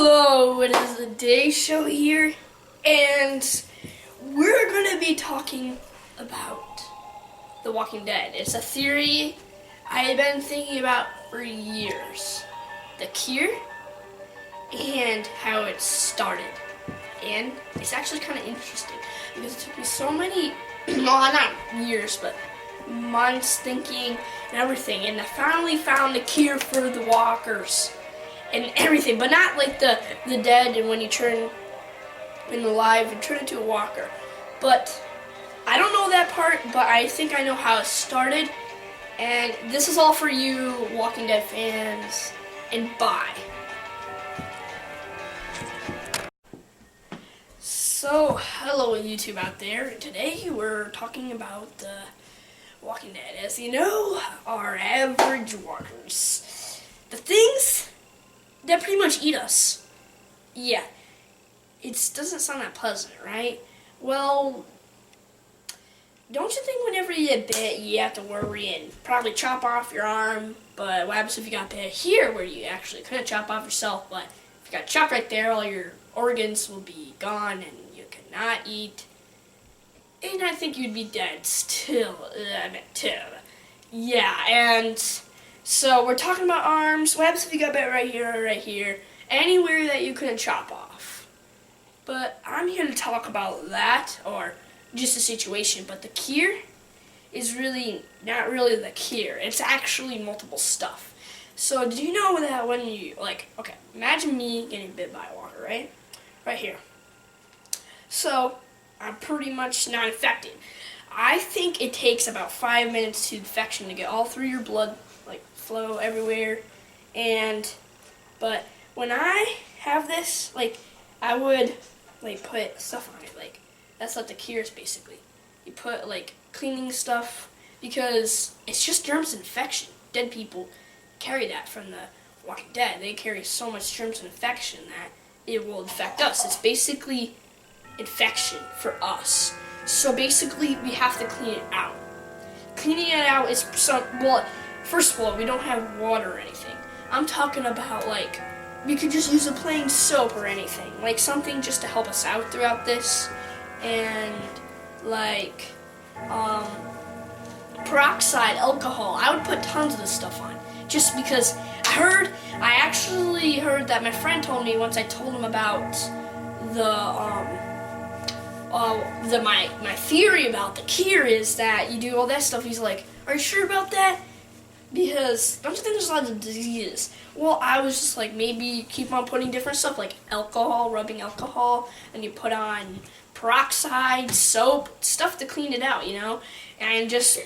Hello, it is the Day Show here, and we're going to be talking about The Walking Dead. It's a theory I have been thinking about for years. The cure and how it started. And it's actually kind of interesting because it took me so many, well, not years, but months thinking and everything, and I finally found the cure for the walkers and everything, but not like the dead and when you turn in the live and turn into a walker. But I don't know that part, but I think I know how it started, and this is all for you Walking Dead fans, and bye. So, hello YouTube out there. Today we're talking about the Walking Dead. As you know, our average walkers. The things that pretty much eat us. Yeah, it doesn't sound that pleasant, right? Well, don't you think whenever you get bit, you have to worry and probably chop off your arm? But what happens if you got bit here, where you actually couldn't chop off yourself, but if you got chopped right there, all your organs will be gone and you cannot eat. And I think you'd be dead still. Yeah, and so we're talking about arms. What happens if you got bit right here or right here? Anywhere that you couldn't chop off. But I'm here to talk about that, or just the situation. But the cure is really not really the cure. It's actually multiple stuff. So do you know that when you, okay, imagine me getting bit by a walker, right? Right here. So I'm pretty much not infected. I think it takes about 5 minutes to infection to get all through your blood, flow everywhere. But when I have this, I would put stuff on it. That's what the cure is basically. You put cleaning stuff, because it's just germs and infection. Dead people carry that from the Walking Dead. They carry so much germs and infection that it will infect us. It's basically infection for us. So basically we have to clean it out. Cleaning it out is first of all, we don't have water or anything. I'm talking about we could just use a plain soap or anything, something just to help us out throughout this, and peroxide, alcohol. I would put tons of this stuff on, just because I actually heard that my friend told me once I told him about my theory about the cure is that you do all that stuff. He's like, "Are you sure about that? Because don't you think there's a lot of diseases?" Well, I was just maybe keep on putting different stuff like alcohol, rubbing alcohol, and you put on peroxide, soap, stuff to clean it out, and just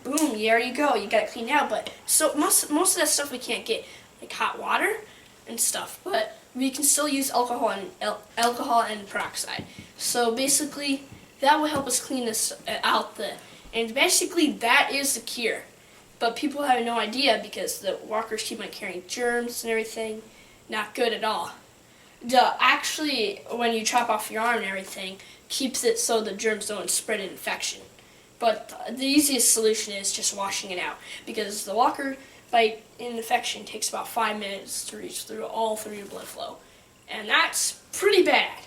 boom, there you go, you got it cleaned out. But so most of that stuff we can't get, hot water and stuff, but we can still use alcohol and peroxide. So basically, that will help us clean this out. And basically, that is the cure. But people have no idea because the walkers keep on carrying germs and everything. Not good at all. Actually, when you chop off your arm and everything, keeps it so the germs don't spread an infection. But the easiest solution is just washing it out, because the walker bite infection takes about 5 minutes to reach all through your blood flow. And that's pretty bad.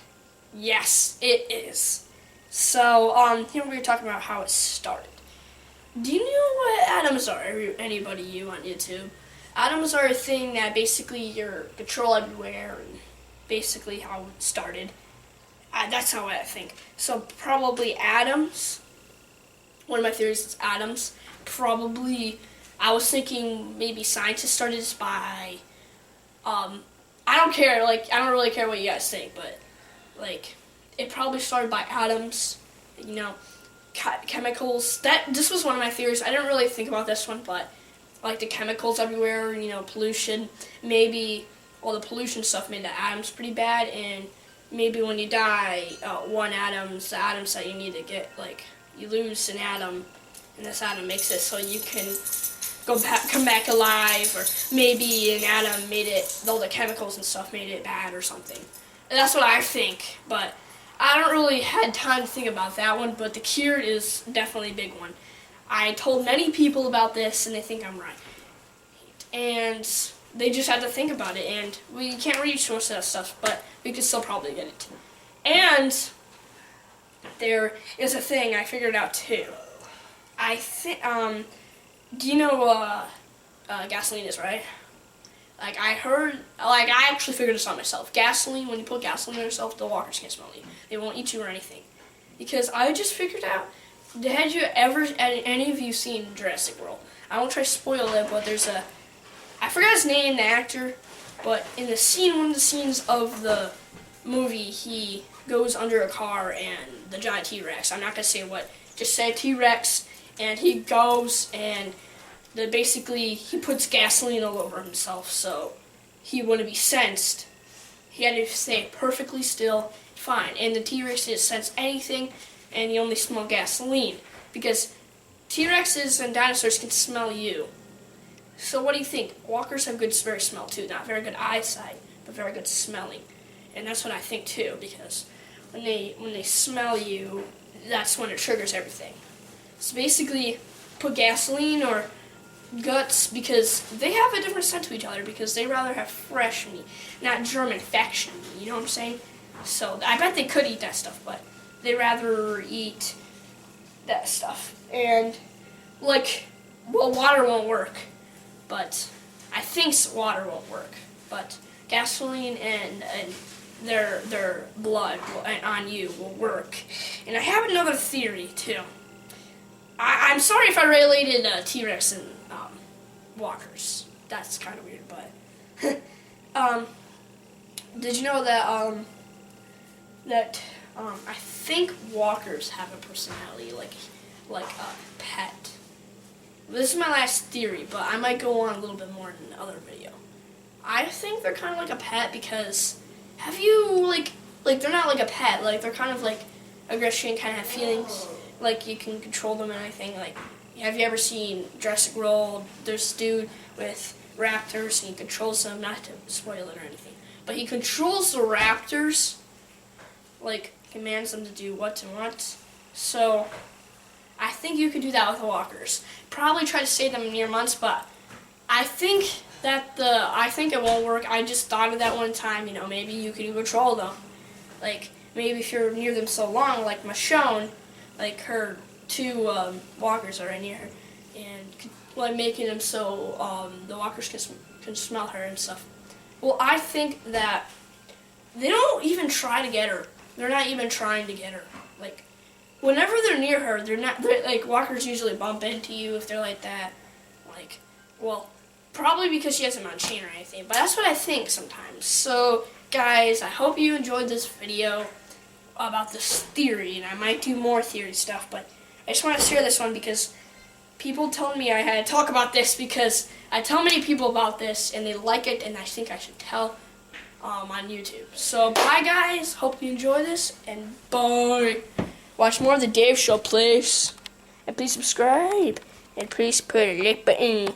Yes, it is. So, here we're talking about how it started. Do you know what atoms are? Anybody you on YouTube? Atoms are a thing that basically you're control everywhere, and basically how it started. That's how I think. So probably atoms. One of my theories is atoms. Probably, I was thinking maybe scientists started this by, I don't care, I don't really care what you guys think, but, it probably started by atoms, chemicals. This was one of my theories. I didn't really think about this one, but, the chemicals everywhere, pollution, maybe all the pollution stuff made the atoms pretty bad, and maybe when you die, the atoms that you need to get, you lose an atom, and this atom makes it so you can come back alive, or maybe an atom made it, all the chemicals and stuff made it bad or something. And that's what I think, but I don't really had time to think about that one, but the cure is definitely a big one. I told many people about this, and they think I'm right. And they just had to think about it, and we can't reach most of that stuff, but we could still probably get it. And there is a thing I figured out too. I think, do you know gasoline is, right? Like, I actually figured this out myself. Gasoline, when you put gasoline on yourself, the walkers can't smell you. They won't eat you or anything. Because I just figured out, had any of you seen Jurassic World? I won't try to spoil it, but there's I forgot his name, the actor, but in the scene, one of the scenes of the movie, he goes under a car and the giant T-Rex, I'm not going to say what, just say T-Rex, and he goes and basically he puts gasoline all over himself so he wouldn't be sensed. He had to stay perfectly still, fine. And the T-Rex didn't sense anything, and he only smelled gasoline because T-Rexes and dinosaurs can smell you. So what do you think? Walkers have good very smell too. Not very good eyesight, but very good smelling. And that's what I think too, because when they smell you, that's when it triggers everything. So basically, put gasoline or guts, because they have a different scent to each other, because they rather have fresh meat, not germ infection meat, you know what I'm saying? So I bet they could eat that stuff, but they rather eat that stuff. And water won't work, but I think water won't work, but gasoline and their blood on you will work. And I have another theory too. I'm sorry if I related T-Rex and walkers. That's kind of weird, but did you know that I think walkers have a personality like a pet. This is my last theory, but I might go on a little bit more in the other video. I think they're kind of like a pet because have you like they're not like a pet, like they're kind of like aggression, kind of have feelings, like you can control them and everything. Like, have you ever seen Jurassic World? There's this dude with raptors and he controls them, not to spoil it or anything, but he controls the raptors, like commands them to do what to want. So I think you could do that with the walkers. Probably try to save them in near months, but I think it won't work. I just thought of that one time, maybe you could control them. Like, maybe if you're near them so long, like Michonne, like her two walkers are right near her, and like making them so the walkers can smell her and stuff. Well, I think that they don't even try to get her. They're not even trying to get her. Like, whenever they're near her, they're like, walkers usually bump into you if they're like that. Like, well, probably because she has a chain or anything, but that's what I think sometimes. So, guys, I hope you enjoyed this video about this theory, and I might do more theory stuff, but I just want to share this one because people told me I had to talk about this because I tell many people about this, and they like it, and I think I should tell on YouTube. So, bye, guys. Hope you enjoy this, and bye. Watch more of the Dave Show, please. And please subscribe. And please put a like button.